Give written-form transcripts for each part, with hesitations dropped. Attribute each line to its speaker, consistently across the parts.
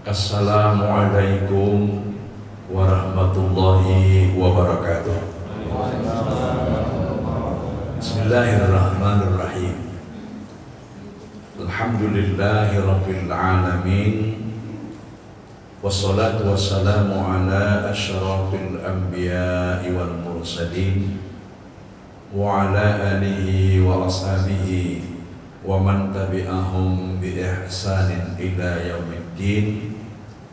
Speaker 1: Assalamualaikum warahmatullahi wabarakatuh. Bismillahirrahmanirrahim. Alhamdulillahi rabbil alamin. Wassalatu wassalamu ala asyrafil anbiya'i wal mursalin wa ala alihi wa ashabihi wa man tabi'ahum bi ihsanin ila yaumiddin.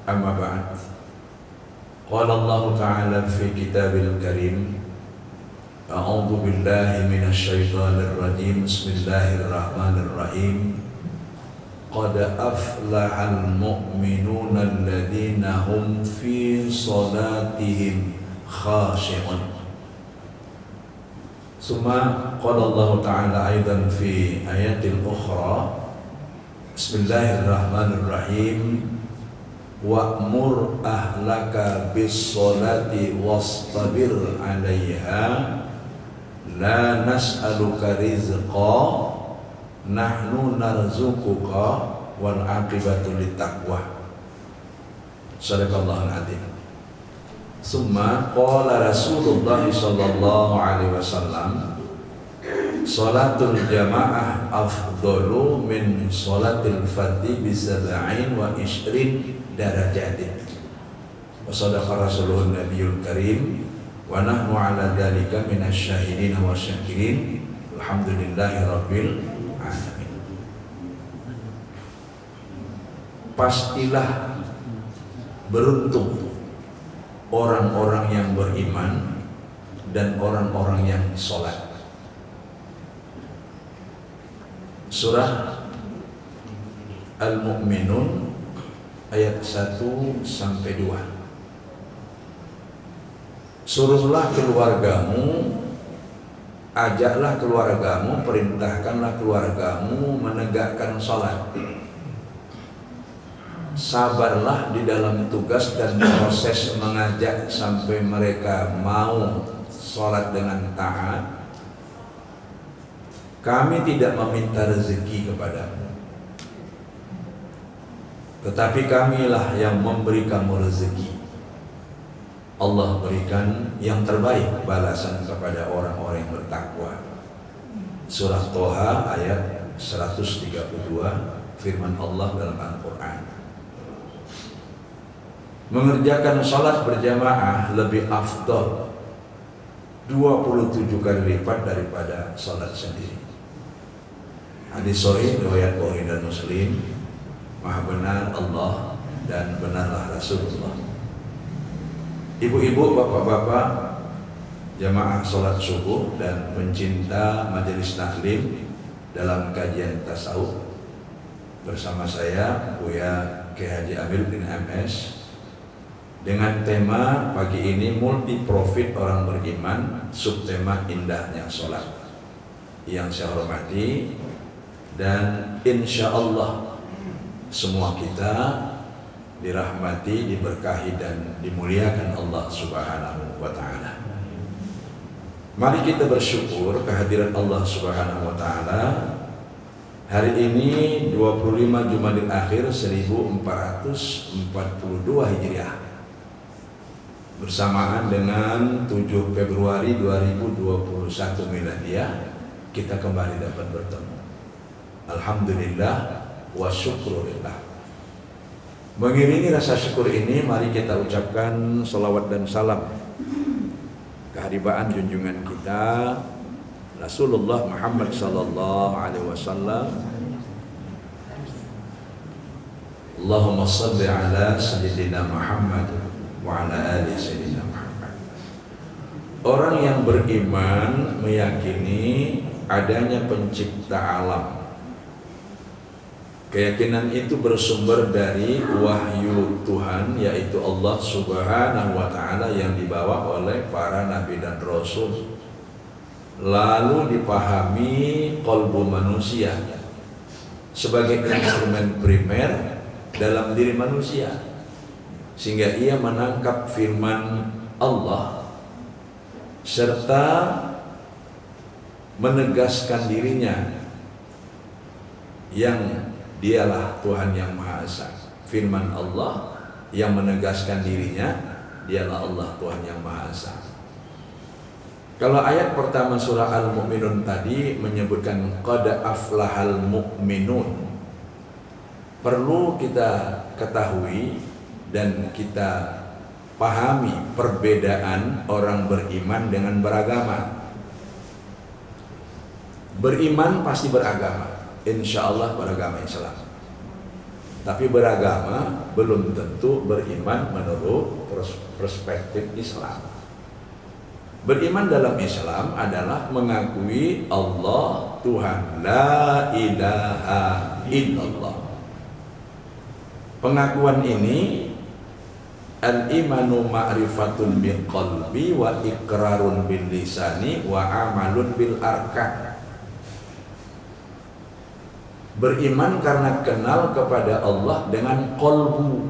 Speaker 1: Amma ba'd. Qala Allah Ta'ala fi kitabil karim, a'udzu billahi minasy syaithanir rajim. Bismillahirrahmanirrahim. Qad aflahal mu'minuna alladzina hum fi salatihim khashi'un. Summa qala Allah Ta'ala aidan fi ayatil ukhra. Bismillahirrahmanirrahim. Wa'mur ahlaka bis sholati wastabir 'alaiha la nas'aluka rizqa nahnu narzuquka wal 'aqibatu littaqwa. Shadaqallahul 'adzim. Summa qala Rasulullah sallallahu alaihi wasallam, sholatul jamaah afdalu min sholatil fardhi bi 27 darajatin. Wa sadaqa Rasulun Nabiyul Karim wa nahnu ala dzalika minasy syahidin wa syakirin. Alhamdulillahi rabbil alamin. Pastilah beruntung orang-orang yang beriman dan orang-orang yang sholat. Surah Al-Mu'minun ayat 1-2. Suruhlah keluargamu, ajaklah keluargamu, perintahkanlah keluargamu menegakkan sholat. Sabarlah di dalam tugas dan proses mengajak sampai mereka mau sholat dengan taat. Kami tidak meminta rezeki kepadamu, tetapi kamilah yang memberi kamu rezeki. Allah berikan yang terbaik balasan kepada orang-orang yang bertakwa. Surah Toha ayat 132, firman Allah dalam Al-Quran. Mengerjakan salat berjamaah lebih afdal 27 kali lipat daripada salat sendiri. Hadis sahih riwayat Bukhari dan Muslim. Maha benar Allah dan benarlah Rasulullah. Ibu-ibu, bapak-bapak, jamaah sholat subuh dan pencinta majelis taklim dalam kajian tasawuf bersama saya Buya K. Haji Amir bin MS dengan tema pagi ini multi profit orang beriman, subtema indahnya sholat. Yang saya hormati dan insya Allah semua kita dirahmati, diberkahi dan dimuliakan Allah Subhanahu wa Ta'ala. Mari kita bersyukur kehadiran Allah Subhanahu wa Ta'ala. Hari ini 25 Jumadil Akhir 1442 Hijriah, bersamaan dengan 7 Februari 2021 Miladiah, kita kembali dapat bertemu. Alhamdulillah wa syukurillah. Mengiringi rasa syukur ini, mari kita ucapkan salawat dan salam keharibaan junjungan kita Rasulullah Muhammad sallallahu alaihi wasallam. Allahumma shalli ala sayyidina Muhammad wa ala ali sayyidina Muhammad. Orang yang beriman meyakini adanya pencipta alam. Keyakinan itu bersumber dari wahyu Tuhan, yaitu Allah Subhanahu wa Ta'ala yang dibawa oleh para nabi dan rasul, lalu dipahami qalbu manusia sebagai instrumen primer dalam diri manusia, sehingga ia menangkap firman Allah serta menegaskan dirinya yang Dialah Tuhan yang Maha Esa. Firman Allah yang menegaskan dirinya, dialah Allah Tuhan yang Maha Esa. Kalau ayat pertama surah Al-Mu'minun tadi menyebutkan qad aflahal mu'minun, perlu kita ketahui dan kita pahami perbedaan orang beriman dengan beragama. Beriman pasti beragama, insya Allah beragama Islam. Tapi beragama belum tentu beriman menurut perspektif Islam. Beriman dalam Islam adalah mengakui Allah Tuhan, la ilaha illallah. Pengakuan ini al-imanu ma'rifatun bil qalbi wa iqrarun bil lisani wa amalun bil arkan. Beriman karena kenal kepada Allah dengan qalbu.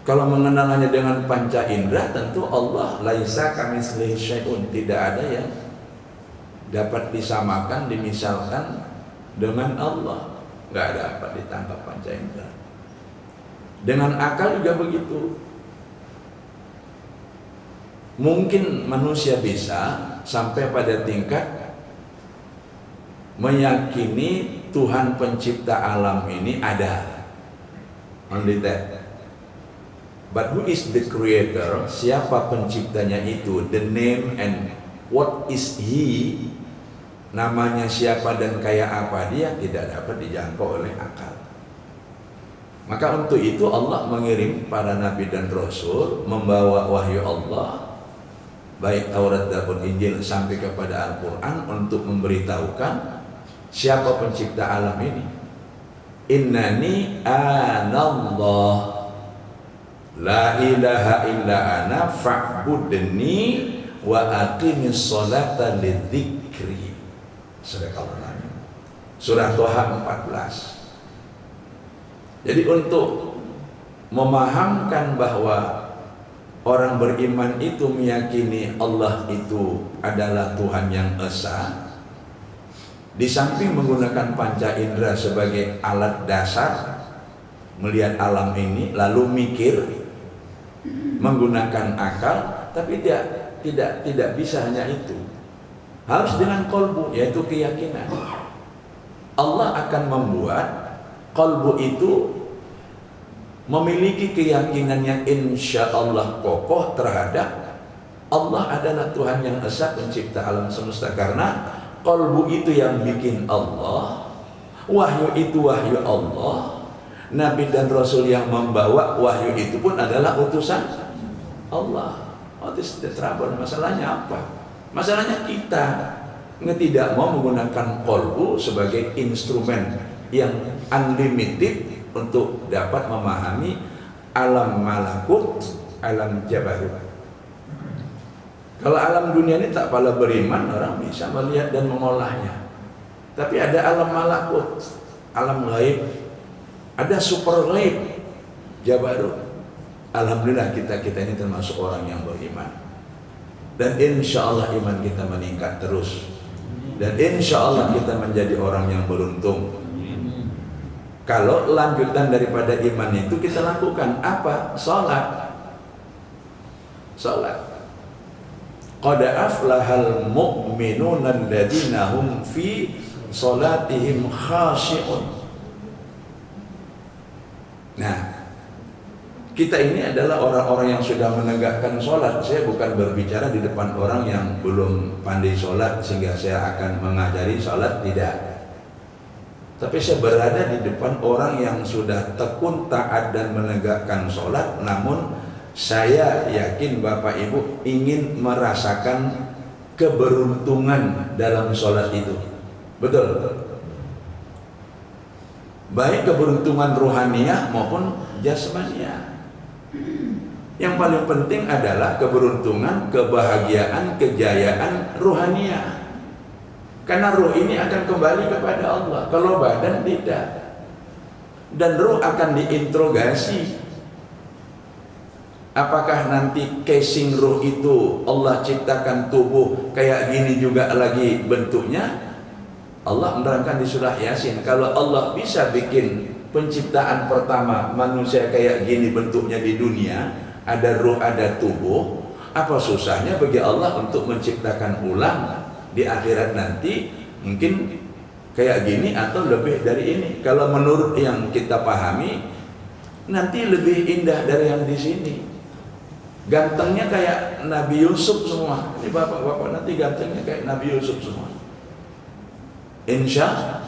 Speaker 1: Kalau mengenalnya dengan panca indera, tentu Allah laisa kamitslihi syai'un, tidak ada yang dapat disamakan, dimisalkan dengan Allah. Nggak ada apa ditangkap panca indera. Dengan akal juga begitu. Mungkin manusia bisa sampai pada tingkat meyakini Tuhan pencipta alam ini ada. Only that. But who is the creator? Siapa penciptanya itu? The name and what is he? Namanya siapa dan kayak apa dia tidak dapat dijangkau oleh akal. Maka untuk itu Allah mengirim para nabi dan rasul membawa wahyu Allah, baik Taurat dan Injil sampai kepada Al-Quran, untuk memberitahukan siapa pencipta alam ini. Innani anallah la ilaha illa ana fa'budni wa aqimis sholata lidzikri. Surah Toha 14. Jadi untuk memahamkan bahwa orang beriman itu meyakini Allah itu adalah Tuhan yang esa, di samping menggunakan panca indera sebagai alat dasar melihat alam ini, lalu mikir menggunakan akal, tapi tidak bisa hanya itu. Harus dengan qalbu, yaitu keyakinan. Allah akan membuat qalbu itu memiliki keyakinan yang insya Allah kokoh terhadap Allah adalah Tuhan yang esa pencipta alam semesta. Karena qalbu itu yang bikin Allah, wahyu itu wahyu Allah, nabi dan rasul yang membawa wahyu itu pun adalah utusan Allah. What is the trouble? Masalahnya apa? Masalahnya kita tidak mau menggunakan qalbu sebagai instrumen yang unlimited untuk dapat memahami alam malakut, alam jabarut. Kalau alam dunia ini tak pala beriman, orang bisa melihat dan mengolahnya. Tapi ada alam malakut, alam gaib, ada super gaib, jabarut. Alhamdulillah kita ini termasuk orang yang beriman. Dan insya Allah iman kita meningkat terus. Dan insya Allah kita menjadi orang yang beruntung. Kalau lanjutan daripada iman itu kita lakukan apa? Salat. Qad aflahal mu'minuna alladzina hum fi salatihim khashi'un. Nah, kita ini adalah orang-orang yang sudah menegakkan sholat. Saya bukan berbicara di depan orang yang belum pandai sholat sehingga saya akan mengajari sholat, tidak. Tapi saya berada di depan orang yang sudah tekun, taat dan menegakkan sholat. Namun saya yakin Bapak Ibu ingin merasakan keberuntungan dalam sholat itu. Betul? Baik keberuntungan rohaniah maupun jasmaniah. Yang paling penting adalah keberuntungan, kebahagiaan, kejayaan rohaniah. Karena roh ini akan kembali kepada Allah. Kalau badan tidak. Dan roh akan diinterogasi. Apakah nanti casing roh itu Allah ciptakan tubuh kayak gini juga lagi bentuknya? Allah menerangkan di surah Yasin, kalau Allah bisa bikin penciptaan pertama manusia kayak gini bentuknya di dunia, ada ruh, ada tubuh, apa susahnya bagi Allah untuk menciptakan ulang di akhirat nanti mungkin kayak gini atau lebih dari ini. Kalau menurut yang kita pahami nanti lebih indah dari yang di sini. Gantengnya kayak Nabi Yusuf semua. Ini bapak-bapak nanti gantengnya kayak Nabi Yusuf semua. Insya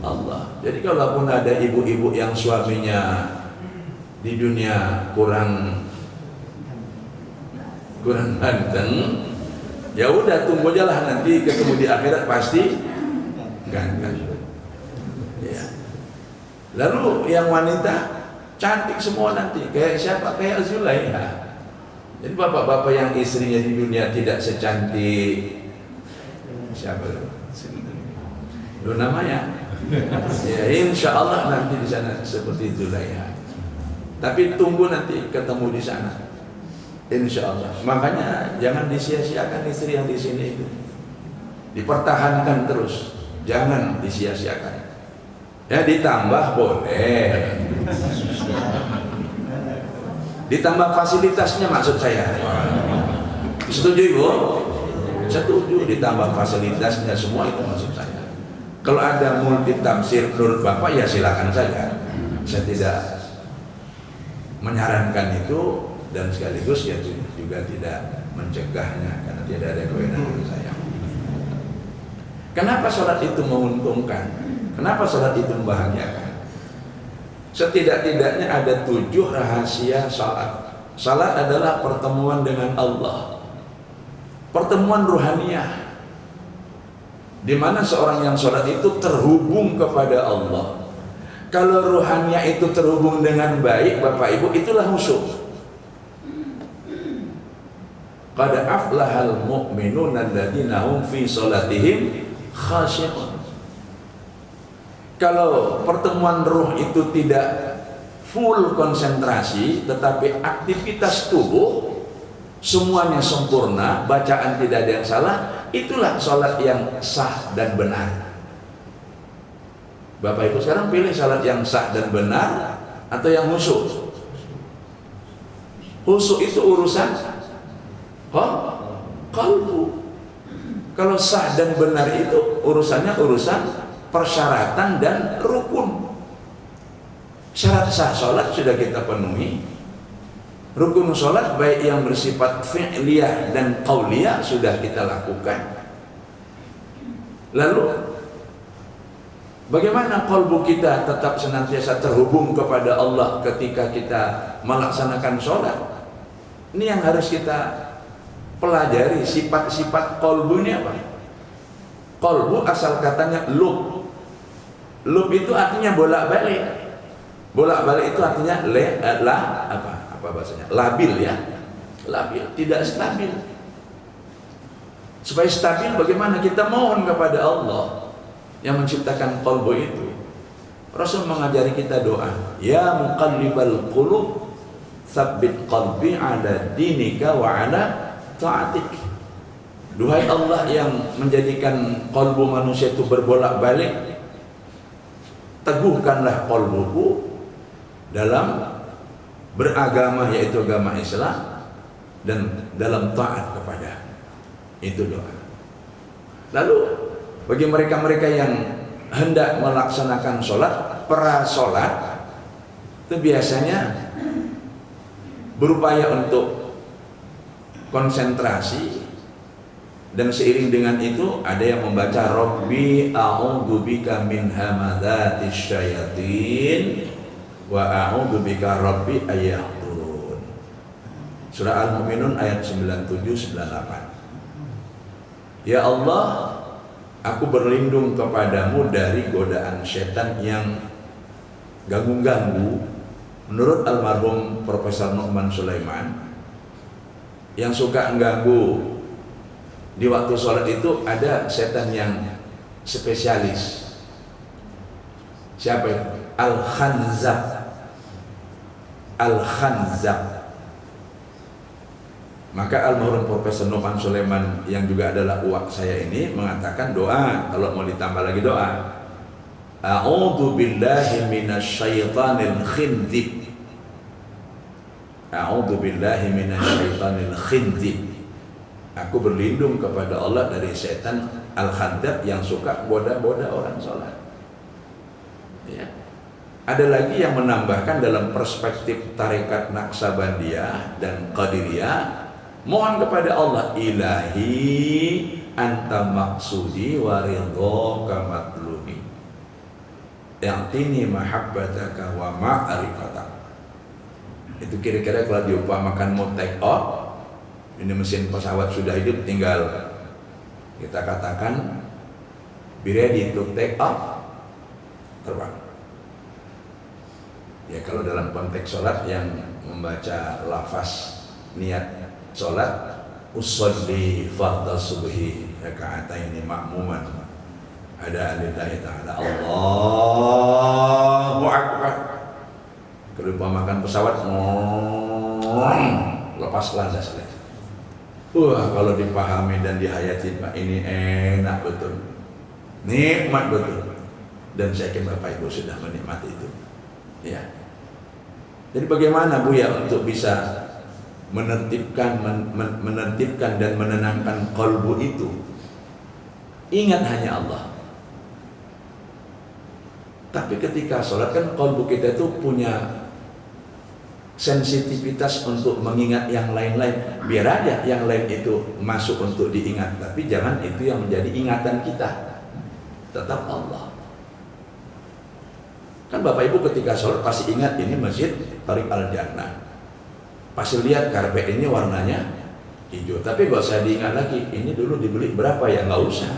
Speaker 1: Allah. Jadi kalaupun ada ibu-ibu yang suaminya di dunia kurang ganteng, ya udah tunggu aja lah, nanti ketemu di akhirat pasti ganteng. Ya. Lalu yang wanita cantik semua nanti, kayak siapa? Kayak Zulaiha. Jadi bapak-bapak yang istrinya di dunia tidak secantik siapa lu namanya? Ya insya Allah nanti di sana seperti Zulaiha. Tapi tunggu nanti ketemu di sana. Insya Allah. Makanya jangan disia-siakan istri yang di sini itu. Dipertahankan terus. Jangan disia-siakan. Ya ditambah boleh. Ditambah fasilitasnya maksud saya. Setuju Ibu? Setuju, ditambah fasilitasnya semua itu maksud saya. Kalau ada multi tafsir menurut Bapak ya silakan saja. Saya tidak menyarankan itu dan sekaligus ya juga tidak mencegahnya karena tidak ada kewenangan saya. Kenapa sholat itu menguntungkan? Kenapa sholat itu membahagiakan? Setidak-tidaknya ada 7 rahasia sholat. Sholat adalah pertemuan dengan Allah, pertemuan ruhaniyah, di mana seorang yang sholat itu terhubung kepada Allah. Kalau ruhaniyah itu terhubung dengan baik, Bapak Ibu, itulah khusyuk. Qad aflahal mu'minuna alladzina hum fi sholatihim khashi'un. Kalau pertemuan ruh itu tidak full konsentrasi, tetapi aktivitas tubuh semuanya sempurna, bacaan tidak ada yang salah, itulah sholat yang sah dan benar. Bapak Ibu sekarang pilih sholat yang sah dan benar atau yang khusyuk? Khusyuk itu urusan qalbu. Kalau sah dan benar itu urusannya urusan persyaratan dan rukun. Syarat sah sholat sudah kita penuhi. Rukun sholat baik yang bersifat fi'liyah dan qauliyah sudah kita lakukan. Lalu bagaimana qalbu kita tetap senantiasa terhubung kepada Allah ketika kita melaksanakan sholat? Ini yang harus kita pelajari, sifat-sifat qalbu ini apa? Qalbu asal katanya lub. Lub itu artinya bolak-balik. Bolak-balik itu artinya apa bahasanya? Labil ya. Labil, tidak stabil. Supaya stabil bagaimana kita mohon kepada Allah yang menciptakan qalbu itu. Rasul mengajari kita doa, ya muqallibal qulub tsabbit qalbi ala dinika wa ala ta'atik. Duhai Allah yang menjadikan qalbu manusia itu berbolak-balik, teguhkanlah qalbuku dalam beragama, yaitu agama Islam, dan dalam taat kepada. Itu doa. Lalu bagi mereka-mereka yang hendak melaksanakan sholat, pra-sholat itu biasanya berupaya untuk konsentrasi, dan seiring dengan itu ada yang membaca Rabbi a'udzubika min hamadatis syayatin wa a'udzubika Rabbi ayyahdurun. Surah Al-Mu'minun ayat 97-98. Ya Allah, aku berlindung kepadamu dari godaan setan yang ganggu-ganggu. Menurut almarhum Profesor Nu'man Sulaiman, yang suka mengganggu di waktu sholat itu ada setan yang spesialis. Siapa itu? Al-Khanzab. Al-Khanzab. Maka almarhum Profesor Noman Sulaiman yang juga adalah uwak saya ini mengatakan doa, kalau mau ditambah lagi doa, a'udzu billahi minasyaitonil khindzib. A'udzu billahi minasyaitonil khindzib. Aku berlindung kepada Allah dari setan al-khandzab yang suka goda-goda orang sholat. Ya. Ada lagi yang menambahkan dalam perspektif tarekat Naqsabandiyah dan Qadiriyah, mohon kepada Allah, ilahi anta maksudi wa ridhaka matlubi, ya'tini mahabbataka wa ma'rifatak. Itu kira-kira kalau diumpamakan mau take off, ini mesin pesawat sudah hidup, tinggal kita katakan be ready to take off, terbang. Ya, kalau dalam konteks sholat yang membaca lafaz niat sholat, usolli fardhu subhi raka'ataini ma'muman ada lillahi ta'ala, Allahu akbar. Kalau makan pesawat lepas landas. Wah, kalau dipahami dan dihayati Pak, ini enak betul, nikmat betul, dan saya yakin Bapak Ibu sudah menikmati itu. Ya. Jadi bagaimana Bu ya untuk bisa menertibkan dan menenangkan kalbu itu? Ingat hanya Allah. Tapi ketika sholat kan kalbu kita itu punya sensitivitas untuk mengingat yang lain-lain. Biar aja yang lain itu masuk untuk diingat, tapi jangan itu yang menjadi ingatan kita. Tetap Allah. Kan Bapak Ibu ketika sholat pasti ingat ini masjid Tariq Al-Jannah. Pasti lihat karpet ini warnanya hijau, tapi gak usah diingat lagi ini dulu dibeli berapa ya, nggak usah.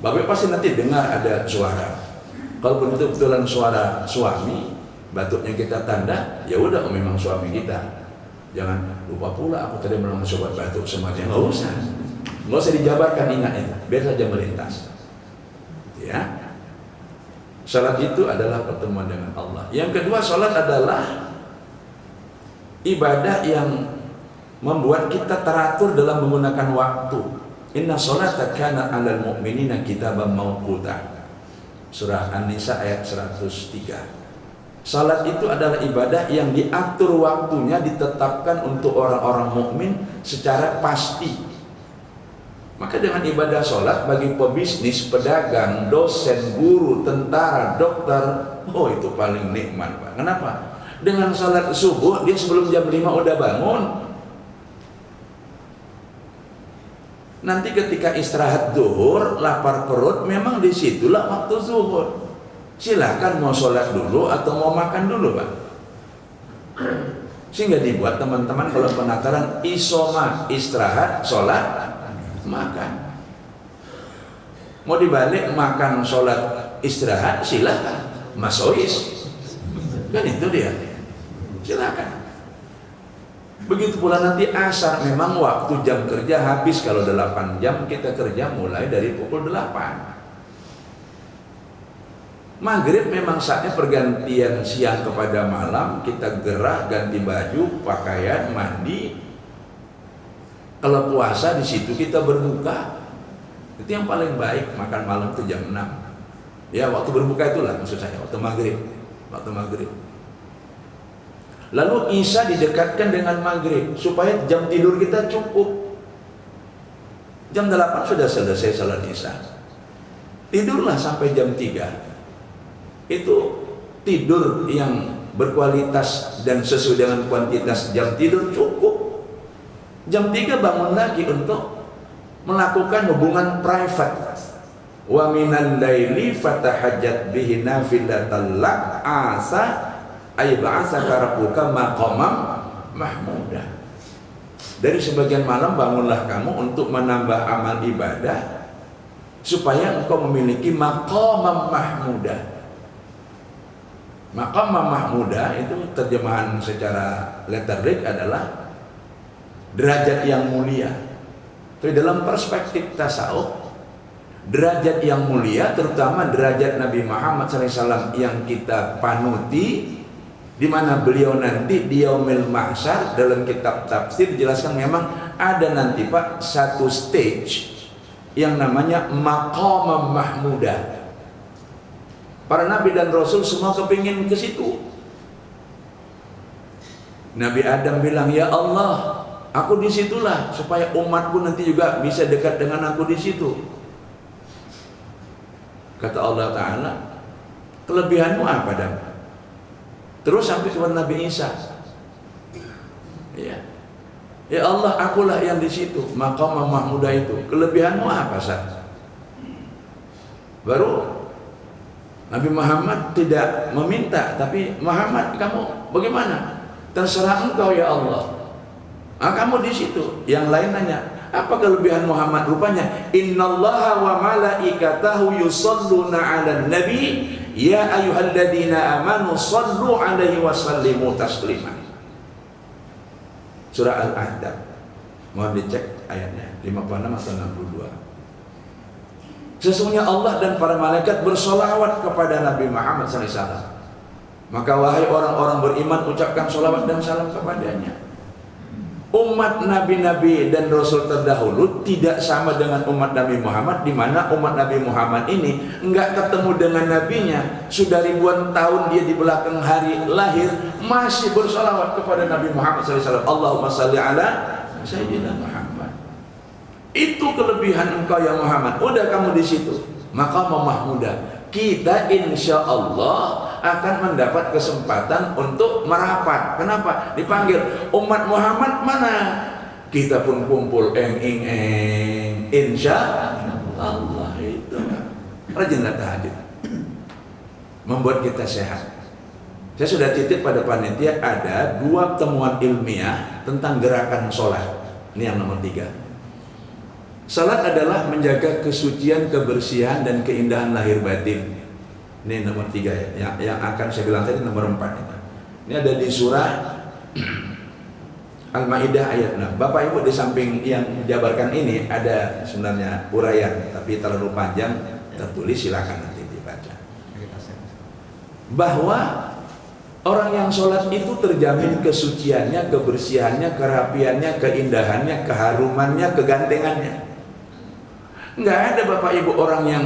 Speaker 1: Bapak pasti nanti dengar ada suara. Kalau itu betulan suara suami, batuknya kita tanda, ya udah memang suami kita. Jangan lupa pula aku tadi memang sobat batuk semuanya, nggak usah dijabarkan ingatnya, biar saja melintas. Ya. Salat itu adalah pertemuan dengan Allah. Yang kedua, salat adalah ibadah yang membuat kita teratur dalam menggunakan waktu. Inna sholata kana 'alal mu'minina kitaban mawquta. Surah An-Nisa ayat 103. Salat itu adalah ibadah yang diatur waktunya, ditetapkan untuk orang-orang mukmin secara pasti. Maka dengan ibadah sholat bagi pebisnis, pedagang, dosen, guru, tentara, dokter, oh itu paling nikmat Pak. Kenapa? Dengan sholat subuh dia sebelum jam 5 udah bangun. Nanti ketika istirahat zuhur, lapar perut, memang disitulah waktu zuhur. Silakan mau sholat dulu atau mau makan dulu Pak. Sehingga dibuat teman-teman kalau penataran isoma, istirahat, sholat, makan. Mau dibalik makan, sholat, istirahat, silakan. Masois, kan itu dia. Silakan. Begitu pula nanti asar, memang waktu jam kerja habis. Kalau 8 jam kita kerja mulai dari pukul 8. Maghrib memang saatnya pergantian siang kepada malam. Kita gerah, ganti baju, pakaian, mandi. Kalau puasa di situ kita berbuka. Itu yang paling baik, makan malam itu jam 6. Ya, waktu berbuka itulah maksud saya, waktu maghrib. Waktu maghrib. Lalu Isya didekatkan dengan maghrib supaya jam tidur kita cukup. Jam 8 sudah selesai salat Isya. Tidurlah sampai jam 3. Itu tidur yang berkualitas dan sesuai dengan kuantitas jam tidur cukup. Jam 3 bangun lagi untuk melakukan hubungan private. Wa minal laili fatahajjat bihi nafilatan lak asa ay ba'asaka rabbuka maqamam mahmuda. Dari sebagian malam bangunlah kamu untuk menambah amal ibadah supaya engkau memiliki maqamam mahmuda. Maqamam mahmuda itu terjemahan secara letterlik adalah derajat yang mulia. Tapi dalam perspektif tasawuf, derajat yang mulia terutama derajat Nabi Muhammad SAW yang kita panuti, di mana beliau nanti di yaumil mahsyar dalam kitab tafsir dijelaskan memang ada nanti Pak satu stage yang namanya maqamam mahmudah. Para nabi dan rasul semua kepingin ke situ. Nabi Adam bilang, ya Allah, aku di situlah supaya umatku nanti juga bisa dekat dengan aku di situ. Kata Allah Ta'ala, kelebihanmu apa Adam? Terus sampai kepada Nabi Isa, ya Allah, akulah yang di situ, maqam mahmudah itu. Kelebihanmu apa Sah? Baru Nabi Muhammad tidak meminta, tapi Muhammad, kamu bagaimana? Terserah engkau ya Allah. Kamu di situ. Yang lain nanya, apa kelebihan Muhammad? Rupanya, innallaha wa malaikatahu yusalluna 'alan nabi ya ayyuhalladzina amanu sallu 'alaihi wa sallimu taslima. Surah Al-Ahzab. Mohon dicek ayatnya 56 atau 62. Sesungguhnya Allah dan para malaikat bersolawat kepada Nabi Muhammad SAW. Maka wahai orang-orang beriman, ucapkan solawat dan salam kepadanya. Umat nabi-nabi dan rasul terdahulu tidak sama dengan umat Nabi Muhammad, di mana umat Nabi Muhammad ini enggak ketemu dengan nabinya sudah ribuan tahun, dia di belakang hari lahir masih bersolawat kepada Nabi Muhammad SAW. Allahumma salli ala Sayyidina Muhammad. Itu kelebihan engkau ya Muhammad. Udah kamu di situ, maka mahmudah. Kita insya Allah akan mendapat kesempatan untuk merapat. Kenapa? Dipanggil umat Muhammad mana? Kita pun kumpul insya Allah. Itu rajinlah tahajud, membuat kita sehat. Saya sudah titip pada panitia ada 2 temuan ilmiah tentang gerakan sholat. Ini yang nomor 3. Salat adalah menjaga kesucian, kebersihan, dan keindahan lahir batin. Ini nomor 3 ya. Yang akan saya bilang tadi nomor 4 itu. Ini ada di surah Al-Maidah ayat 6. Bapak Ibu di samping yang menjabarkan ini ada sebenarnya uraian, tapi terlalu panjang tertulis, silakan nanti dibaca. Bahwa orang yang sholat itu terjamin kesuciannya, kebersihannya, kerapiannya, keindahannya, keharumannya, kegantengannya. Nggak ada Bapak Ibu orang yang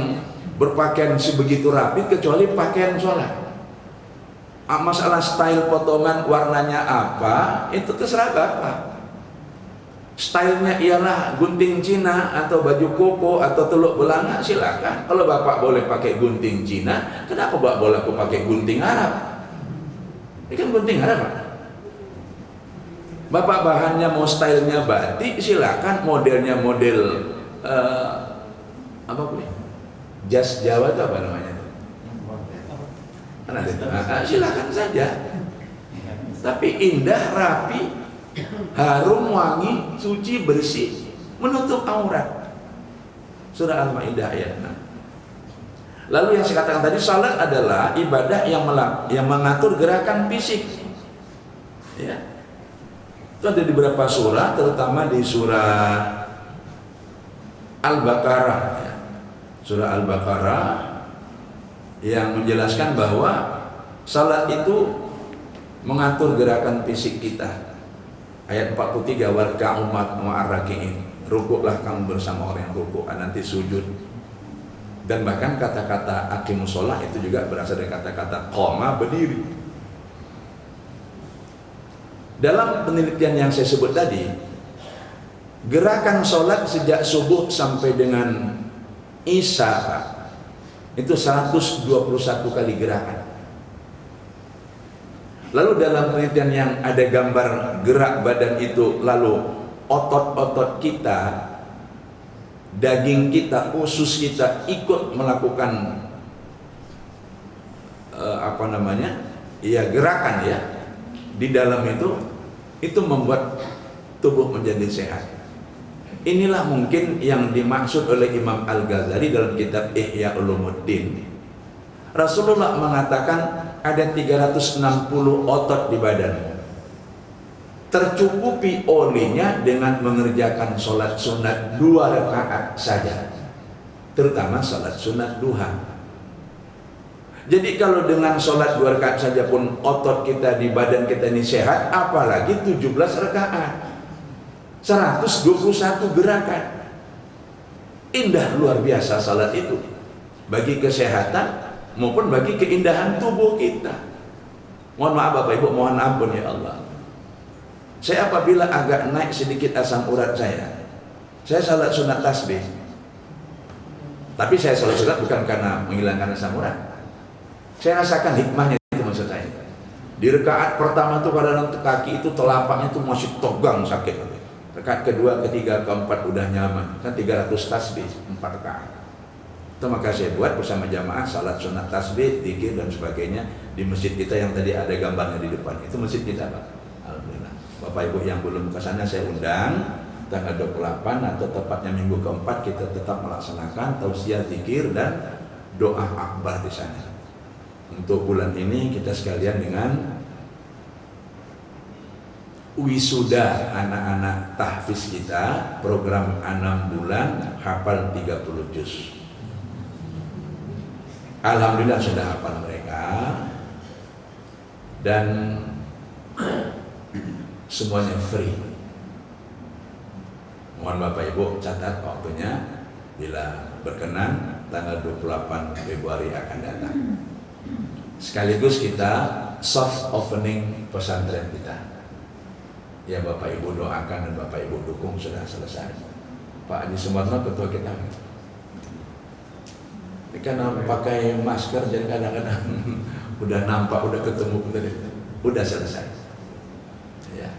Speaker 1: berpakaian sebegitu rapi kecuali pakaian sholat. Masalah style potongan warnanya apa, itu terserah Bapak. Stylenya ialah gunting Cina atau baju koko atau teluk belanga, silakan. Kalau Bapak boleh pakai gunting Cina, kenapa Bapak boleh aku pakai gunting Arab? Ini kan gunting Arab Pak. Bapak bahannya mau stylenya batik, silakan. Modelnya model apa boleh? Jas Jawa itu apa namanya? Silakan saja. Tapi indah, rapi, harum, wangi, suci, bersih, menutup aurat. Surah Al-Maidah ayat 6. Lalu yang saya katakan tadi, salat adalah ibadah yang mengatur gerakan fisik. Ya. Itu ada di beberapa surah, terutama di surah Al-Baqarah. Ya. Surah Al-Baqarah yang menjelaskan bahwa salat itu mengatur gerakan fisik kita. Ayat 43, warka'u ma'ar-raki'in. Rukuklah kamu bersama orang yang rukuk, nanti sujud. Dan bahkan kata-kata aqimus sholah itu juga berasal dari kata-kata qoma, berdiri. Dalam penelitian yang saya sebut tadi, gerakan sholat sejak subuh sampai dengan isya itu 121 kali gerakan. Lalu dalam penelitian yang ada gambar gerak badan itu, lalu otot-otot kita, daging kita, usus kita ikut melakukan gerakan ya di dalam itu membuat tubuh menjadi sehat. Inilah mungkin yang dimaksud oleh Imam Al-Ghazali dalam kitab Ihya Ulumuddin. Rasulullah mengatakan ada 360 otot di badanmu. Tercukupi olehnya dengan mengerjakan sholat sunat 2 rakaat saja, terutama sholat sunat duha. Jadi kalau dengan sholat 2 rakaat saja pun otot kita di badan kita ini sehat, apalagi 17 rakaat, 121 gerakan. Indah luar biasa salat itu bagi kesehatan maupun bagi keindahan tubuh kita. Mohon maaf Bapak Ibu, mohon ampun ya Allah. Saya apabila agak naik sedikit asam urat saya salat sunat tasbih. Tapi saya salat sunat bukan karena menghilangkan asam urat. Saya rasakan hikmahnya itu maksud saya. Di rakaat pertama tuh kadang kaki itu telapaknya tuh masih tegang sakit. Rakaat kedua, ketiga, keempat udah nyaman. Kan 300 tasbih 4 rakaat. Itu maka saya buat bersama jamaah salat sunat tasbih, zikir dan sebagainya di masjid kita yang tadi ada gambarnya di depan. Itu masjid kita, Pak. Alhamdulillah. Bapak Ibu yang belum ke sana saya undang tanggal 28 atau tepatnya minggu keempat kita tetap melaksanakan tausiah, zikir dan doa akbar di sana. Untuk bulan ini kita sekalian dengan wisuda anak-anak tahfiz kita, program 6 bulan hafal 30 juz. Alhamdulillah sudah hafal mereka dan semuanya free. Mohon Bapak Ibu catat waktunya, bila berkenan tanggal 28 Februari akan datang. Sekaligus kita soft opening pesantren kita. Ya Bapak Ibu doakan dan Bapak Ibu dukung sudah selesai. Pak Haji Sumarno ketua kita. Ini karena pakai masker jadi kadang-kadang udah nampak, udah ketemu, udah selesai. Ya,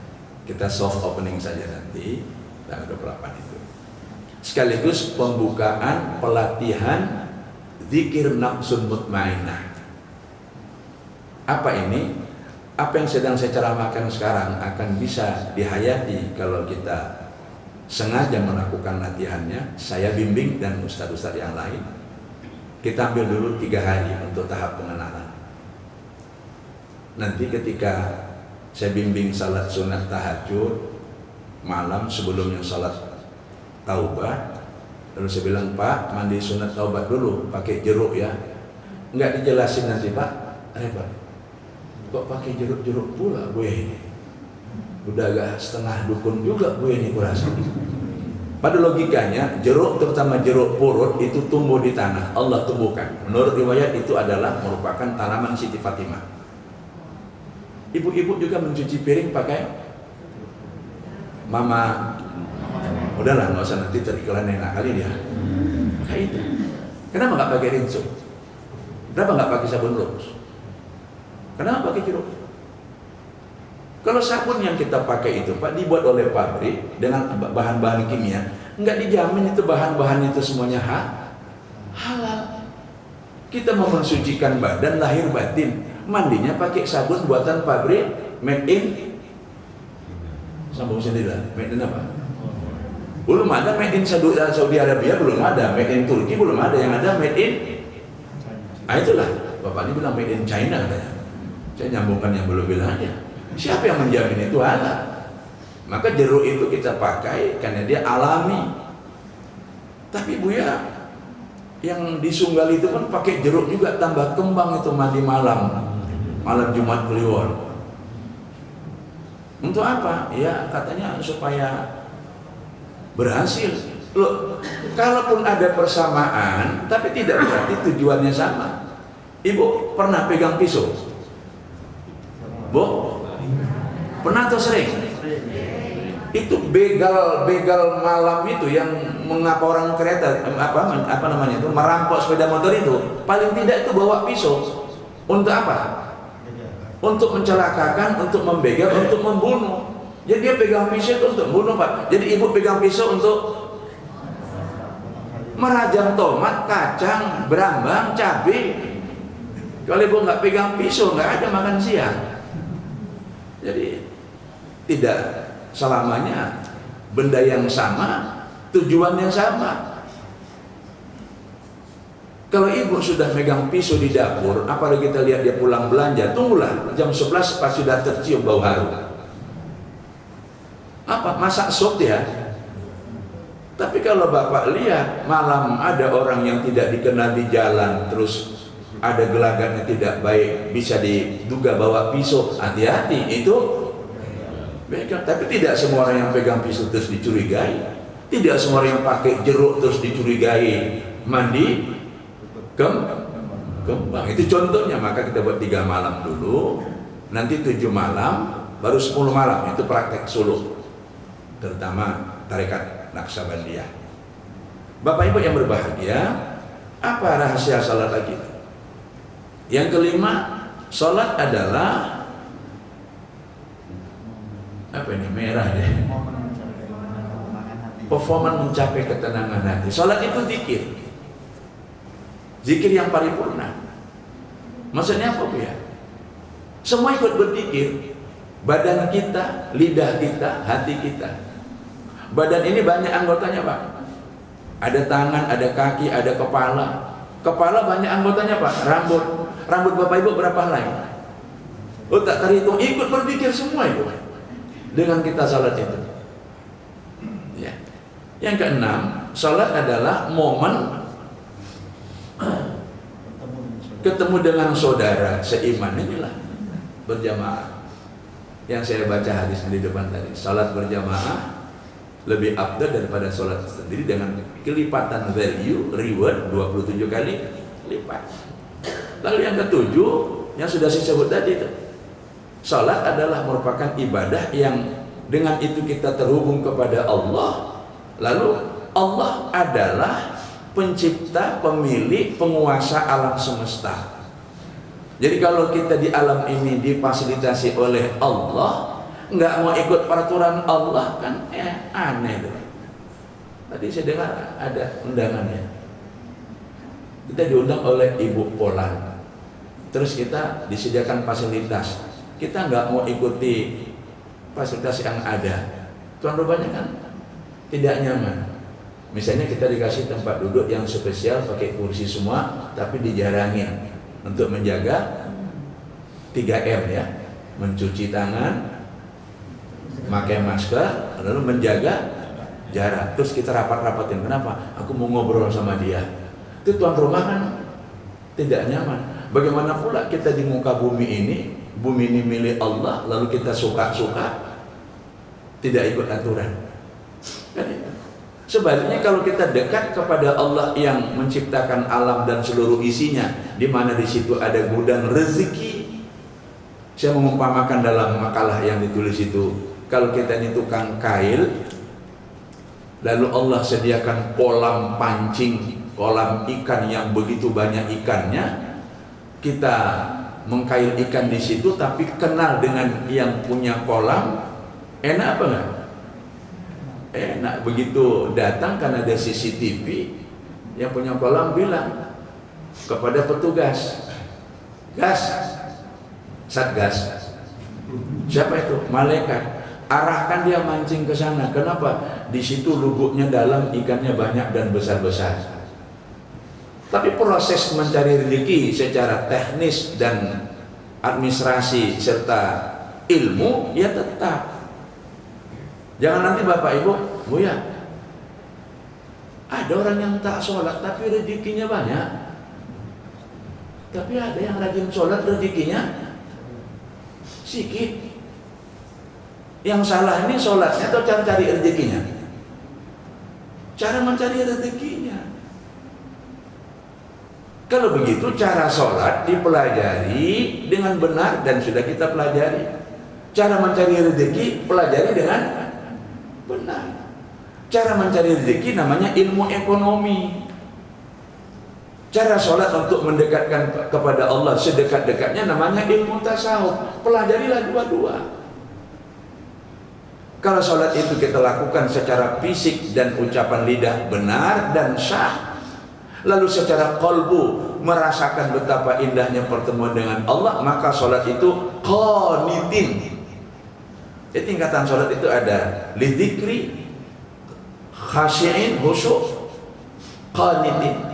Speaker 1: kita soft opening saja nanti tanggal 28 itu. Sekaligus pembukaan pelatihan zikir nafsun mutmainnah. Apa ini? Apa yang sedang saya ceramahkan sekarang akan bisa dihayati kalau kita sengaja melakukan latihannya. Saya bimbing dan ustadz-ustadz yang lain. Kita ambil dulu 3 hari untuk tahap pengenalan. Nanti ketika saya bimbing salat sunat tahajud malam sebelumnya salat taubah, lalu saya bilang, Pak, mandi sunat taubat dulu pakai jeruk ya. Enggak dijelasin nanti, Pak, repot. Kok pakai jeruk-jeruk pula gue ini? Udah agak setengah dukun juga gue ini kurasa. Pada logikanya jeruk, terutama jeruk purut itu tumbuh di tanah, Allah tumbuhkan. Menurut riwayat itu adalah merupakan tanaman Siti Fatimah. Ibu-ibu juga mencuci piring pakai mama. Udahlah, nggak usah nanti teriklan enak kali dia. Kayak itu. Kenapa nggak pakai rinso? Kenapa nggak pakai sabun Lux? Kenapa pakai jeruk? Kalau sabun yang kita pakai itu, Pak, dibuat oleh pabrik dengan bahan-bahan kimia, nggak dijamin itu bahan-bahan itu semuanya halal. Kita mau mensucikan badan lahir batin, mandinya pakai sabun buatan pabrik, made in, sambung sendiri lah, made in apa? Belum ada made in Saudi Arabia, belum ada made in Turki, belum ada, yang ada made in. Nah itulah, Bapak ini bilang made in China katanya. Saya nyambungkan yang belum bilangnya. Siapa yang menjamin itu halal? Maka jeruk itu kita pakai karena dia alami. Tapi Buya yang di Sunggal itu kan pakai jeruk juga, tambah kembang itu mandi malam Jumat Kliwon. Untuk apa? Ya katanya supaya berhasil. Loh, kalaupun ada persamaan, tapi tidak berarti tujuannya sama. Ibu pernah pegang pisau? Bu, pernah atau sering? Itu begal malam itu yang mengapa orang kereta apa namanya itu merampok sepeda motor itu paling tidak itu bawa pisau untuk apa? Untuk mencelakakan, untuk membegal, untuk membunuh. Jadi dia pegang pisau itu untuk membunuh, Pak. Jadi ibu pegang pisau untuk merajang tomat, kacang, berambang, cabai. Kalau ibu nggak pegang pisau nggak ada makan siang. Jadi tidak selamanya benda yang sama, tujuan yang sama. Kalau ibu sudah megang pisau di dapur, apalagi kita lihat dia pulang belanja, tunggulah jam 11 pasti sudah tercium bau harum. Apa? Masak sop dia. Tapi kalau Bapak lihat malam ada orang yang tidak dikenal di jalan terus ada gelagatnya tidak baik, bisa diduga bawa pisau, hati-hati, itu begal. Tapi tidak semua orang yang pegang pisau terus dicurigai, tidak semua orang yang pakai jeruk terus dicurigai mandi kembang. Itu contohnya. Maka kita buat 3 malam dulu, nanti 7 malam, baru 10 malam. Itu praktek suluk, terutama tarekat Naqsabandiyah. Bapak Ibu yang berbahagia, apa rahasia salat lagi? Yang kelima, salat adalah apa ini, merah deh, performan mencapai ketenangan hati. Salat itu zikir, zikir yang paripurna. Maksudnya apa, Bu ya? Semua ikut berzikir. Badan kita, lidah kita, hati kita. Badan ini banyak anggotanya, Pak. Ada tangan, ada kaki, ada kepala. Kepala banyak anggotanya, Pak. Rambut. Rambut Bapak Ibu berapa helai? Oh, tak terhitung. Ikut berzikir semua itu dengan kita salat itu. Ya. Yang keenam, salat adalah momen ketemu dengan saudara seiman. Inilah berjamaah. Yang saya baca hadisnya di depan tadi, salat berjamaah lebih afdal daripada salat sendiri dengan kelipatan value, reward 27 kali lipat. Lalu yang ketujuh, yang sudah saya sebut tadi itu, salat adalah merupakan ibadah yang dengan itu kita terhubung kepada Allah. Lalu Allah adalah pencipta, pemilik, penguasa alam semesta. Jadi kalau kita di alam ini difasilitasi oleh Allah, nggak mau ikut peraturan Allah, kan aneh tuh. Tadi saya dengar ada undangannya. Kita diundang oleh Ibu Polan. Terus kita disediakan fasilitas. Kita nggak mau ikuti fasilitas yang ada. Tuan rupanya kan tidak nyaman. Misalnya kita dikasih tempat duduk yang spesial pakai kursi semua, tapi dijarangin untuk menjaga 3M ya, mencuci tangan, pakai masker, lalu menjaga jarak. Terus kita rapat-rapatin, kenapa? Aku mau ngobrol sama dia. Itu tuan rumah kan tidak nyaman. Bagaimana pula kita di muka bumi ini milik Allah, lalu kita suka-suka tidak ikut aturan. Kan itu. Sebaliknya kalau kita dekat kepada Allah yang menciptakan alam dan seluruh isinya, di mana di situ ada gudang rezeki. Saya mengumpamakan dalam makalah yang ditulis itu, kalau kita ini tukang kail, lalu Allah sediakan kolam pancing, kolam ikan yang begitu banyak ikannya, kita mengkail ikan di situ, tapi kenal dengan yang punya kolam, enak apa enggak? Enak. Begitu datang karena ada CCTV, yang punya kolam bilang kepada petugas, gas, satgas, siapa itu? Malaikat, arahkan dia mancing ke sana. Kenapa? Di situ lubuknya dalam, ikannya banyak dan besar-besar. Tapi proses mencari rezeki secara teknis dan administrasi serta ilmu ya tetap. Jangan nanti Bapak Ibu, Bu ya, ada orang yang tak sholat tapi rezekinya banyak. Tapi ada yang rajin sholat rezekinya sedikit. Yang salah ini sholatnya atau cara cari rezekinya? Cara mencari rezekinya. Kalau begitu cara sholat dipelajari dengan benar dan sudah kita pelajari. Cara mencari rezeki pelajari dengan benar. Cara mencari rezeki namanya ilmu ekonomi. Cara sholat untuk mendekatkan kepada Allah sedekat-dekatnya namanya ilmu tasawuf. Pelajarilah dua-dua. Kalau sholat itu kita lakukan secara fisik dan ucapan lidah benar dan sah, lalu secara qalbu merasakan betapa indahnya pertemuan dengan Allah, maka sholat itu qanitin. Jadi tingkatan sholat itu ada lidzikri, khasyi'in, khusyuk, qanitin.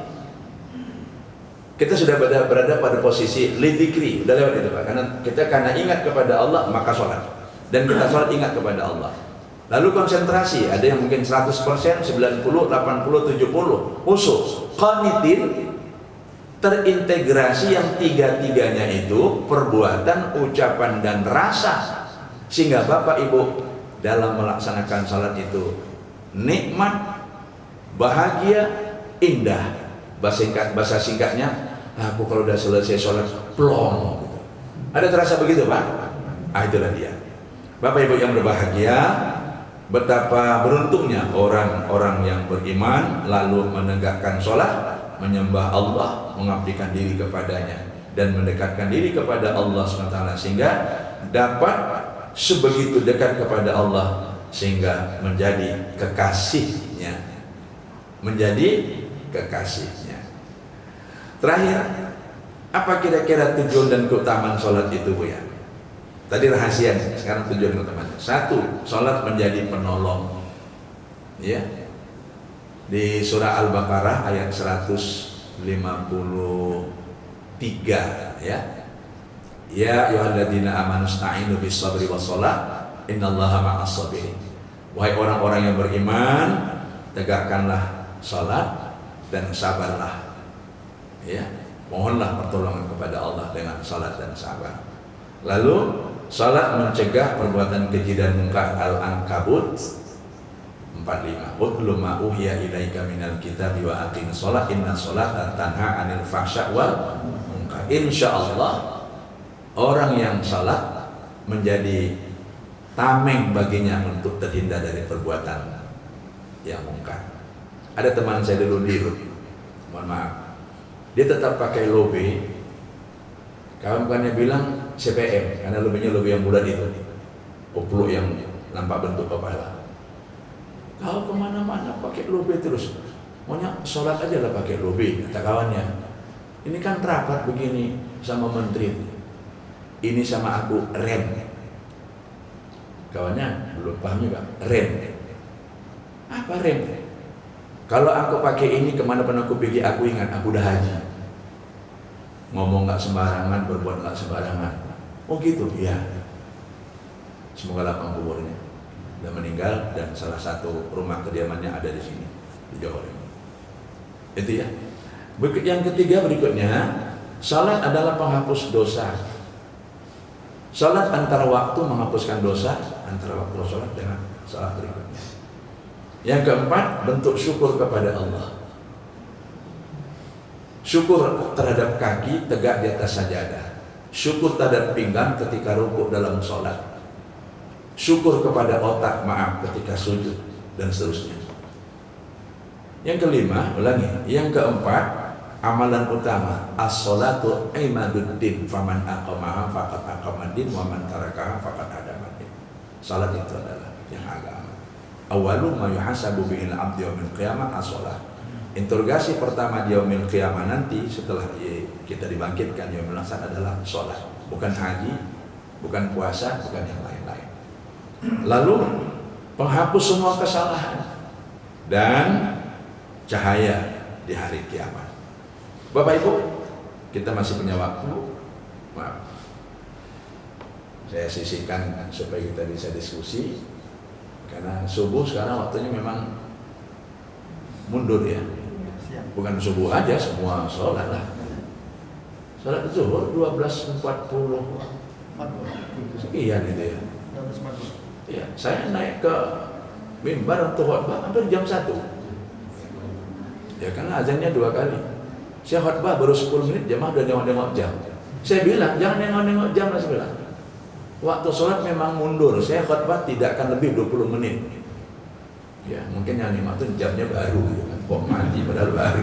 Speaker 1: Kita sudah berada pada posisi lidzikri, udah lewat itu Pak. Karena ingat kepada Allah maka sholat. Dan kita sholat ingat kepada Allah. Lalu konsentrasi, ada yang mungkin 100%, 90, 80, 70, khusyuk, qanitin, terintegrasi yang tiga-tiganya itu perbuatan, ucapan, dan rasa, sehingga Bapak Ibu dalam melaksanakan salat itu nikmat, bahagia, indah. Bahasa singkatnya, aku kalau udah selesai sholat plong. Ada terasa begitu Pak? Itulah dia. Bapak Ibu yang berbahagia, betapa beruntungnya orang-orang yang beriman lalu menegakkan sholat, menyembah Allah, mengabdikan diri kepadanya, dan mendekatkan diri kepada Allah SWT, sehingga dapat sebegitu dekat kepada Allah sehingga menjadi kekasihnya. Menjadi kekasihnya. Terakhir, apa kira-kira tujuan dan keutamaan sholat itu Bu ya? Tadi rahasianya, sekarang tujuan dan keutamaannya. Satu, sholat menjadi penolong. Ya. Di surah Al-Baqarah ayat 153 ya. Ya ayyuhalladzina amanu ista'inu bis-sabri was-shalah innallaha ma'as sabirin. Wahai orang-orang yang beriman, tegakkanlah salat dan sabarlah. Ya, mohonlah pertolongan kepada Allah dengan salat dan sabar. Lalu salat mencegah perbuatan keji dan munkar. Al-Ankabut 45. Utlu ma uhiya ilaika minal kitabi wa aqimis shalah inna sholata tanha 'anil fahsya wal munkar. Insyaallah orang yang salat menjadi tameng baginya untuk terhindar dari perbuatan yang munkar. Ada teman saya dulu di Rut, mohon maaf, dia tetap pakai lobe. Kawan-kawannya bilang CPM karena lobenya lobe yang bulat itu, oplok yang nampak bentuk kepala. Kau kemana-mana pakai lobe terus, maunya sholat aja lah pakai lobe, kata kawannya. Ini kan rapat begini sama menteri, ini sama aku rem. Kawannya belum paham juga, rem. Apa rem? Kalau aku pakai ini kemana-mana aku pergi, aku ingat aku udah haji. Ngomong nggak sembarangan, berbuat nggak sembarangan. Oh gitu, ya. Semoga lapang kuburnya. Udah meninggal dan salah satu rumah kediamannya ada di sini, di Johor ini. Itu ya. Yang ketiga berikutnya, salat adalah penghapus dosa. Salat antara waktu menghapuskan dosa, antara waktu salat dengan salat berikutnya. Yang keempat, bentuk syukur kepada Allah. Syukur terhadap kaki tegak di atas sajadah. Syukur terhadap pinggang ketika rukuk dalam sholat. Syukur kepada otak, maaf, ketika sujud, dan seterusnya. Yang kelima, ulangi. Yang keempat, amalan utama. As-sholatu imaduddin, faman aqamaha faqad aqamaddin, wa man tarakaha faqad hadamaddin. Salat itu adalah yang agama. Awalu ma yuhasabu bihil abdi yaumil qiyamah as-shalah. Interogasi pertama di yaumil qiyamah nanti setelah kita dibangkitkan yaumil akhir adalah salat. Bukan haji, bukan puasa, bukan yang lain-lain. Lalu penghapus semua kesalahan dan cahaya di hari kiamat. Bapak Ibu, kita masih punya waktu. Maaf, saya sisihkan supaya kita bisa diskusi. Karena subuh sekarang waktunya memang mundur ya. Bukan subuh aja, semua sholat lah. Sholat zuhur 12.40 sekian itu ya. Ya, saya naik ke mimbar untuk khutbah hampir jam 1. Ya karena azannya 2 kali. Saya khutbah baru 10 menit, jamaah udah nengok-nengok jam. Saya bilang, jangan nengok-nengok jam lah, saya bilang. Waktu sholat memang mundur, saya khutbah tidak akan lebih 20 menit. Ya, mungkin yang lima itu jamnya baru gitu kan. Kok mati padahal baru.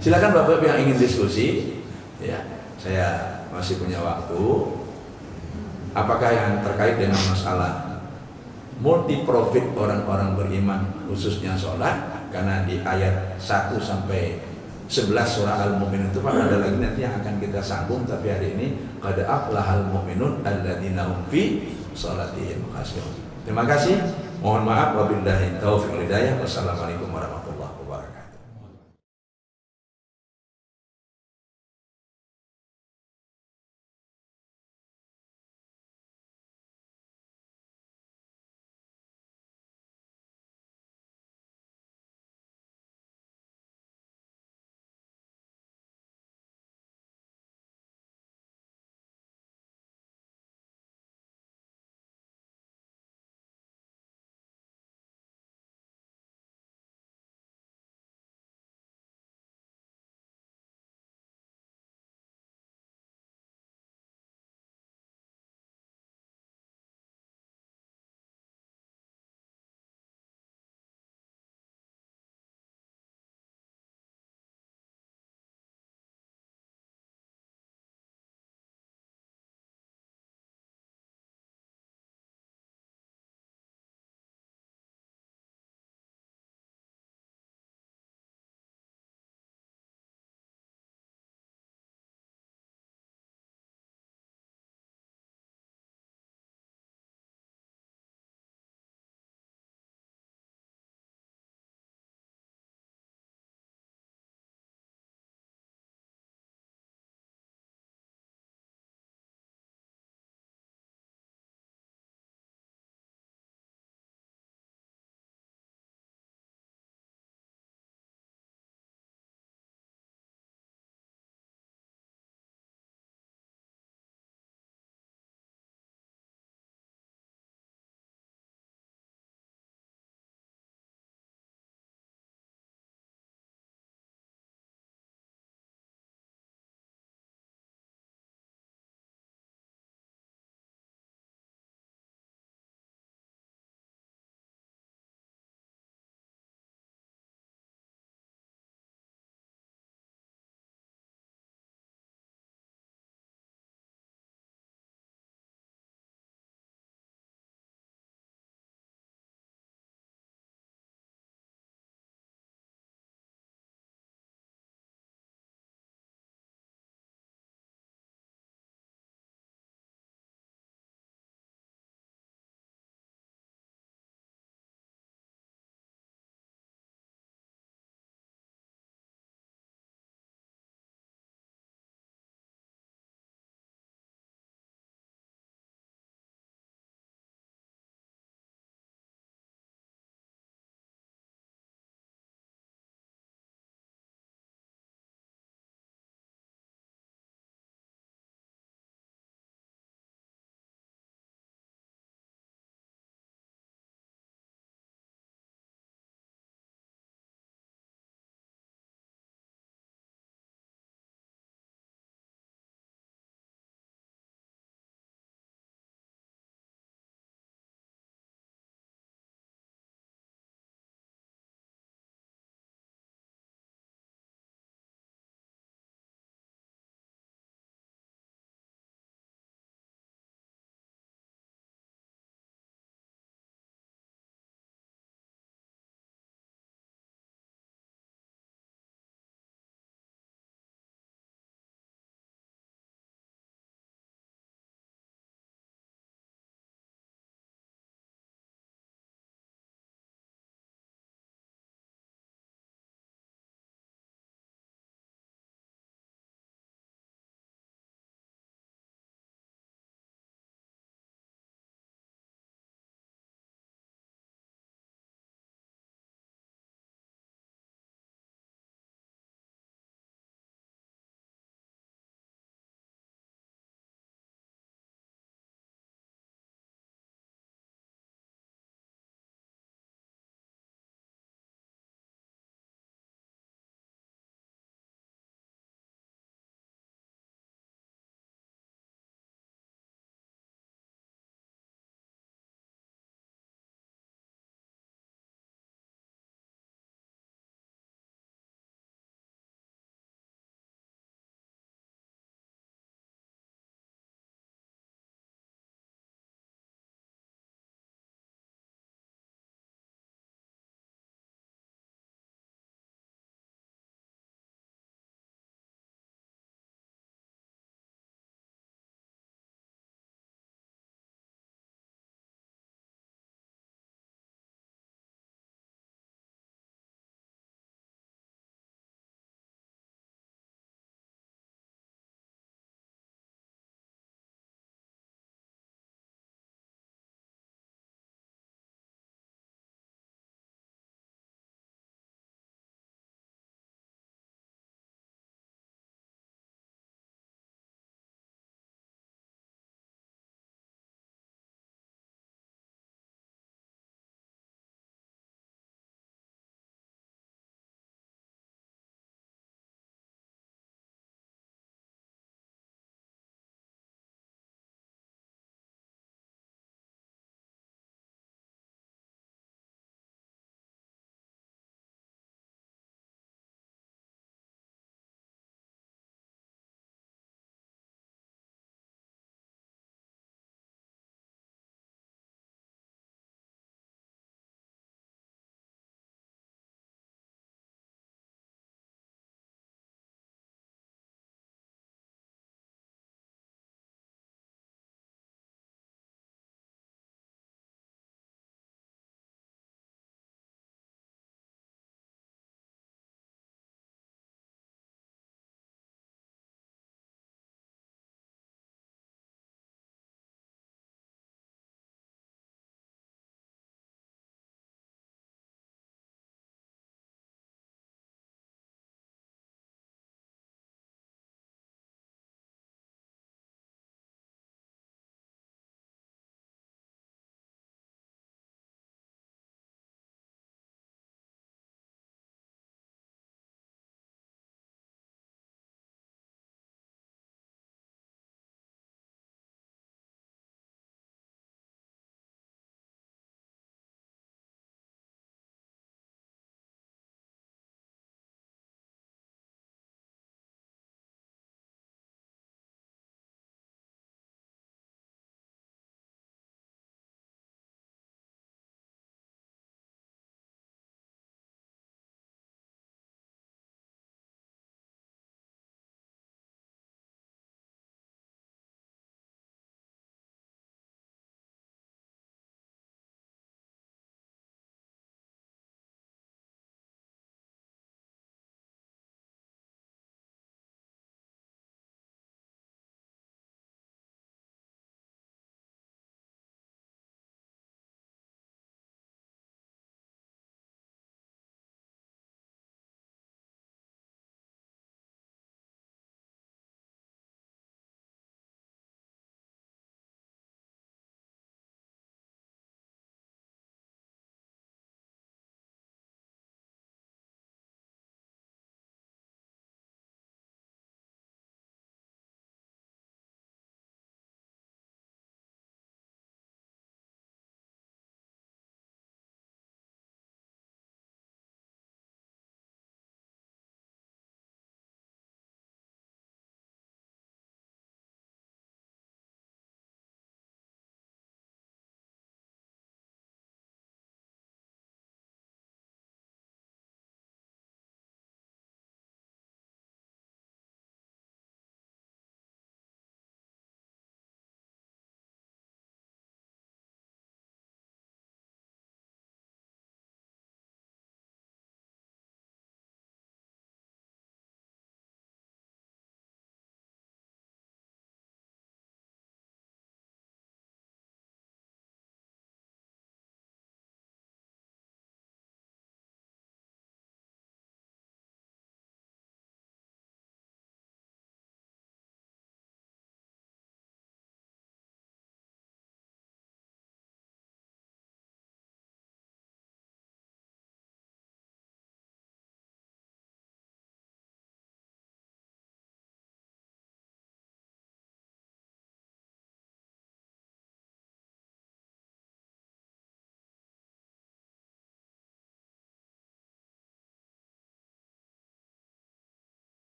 Speaker 1: Silakan Bapak yang ingin diskusi, ya, saya masih punya waktu. Apakah yang terkait dengan masalah multi profit orang-orang beriman khususnya sholat, karena di ayat 1 sampai 11 surah Al-Mu'minun itu Pak, ada lagi nanti yang akan kita sambung, tapi hari ini qad aflahal mu'minun alladzina hum fi sholatihim khashi'un. Terima kasih. Mohon maaf wabillahi taufiq wal hidayah. Wassalamualaikum warahmatullahi wabarakatuh.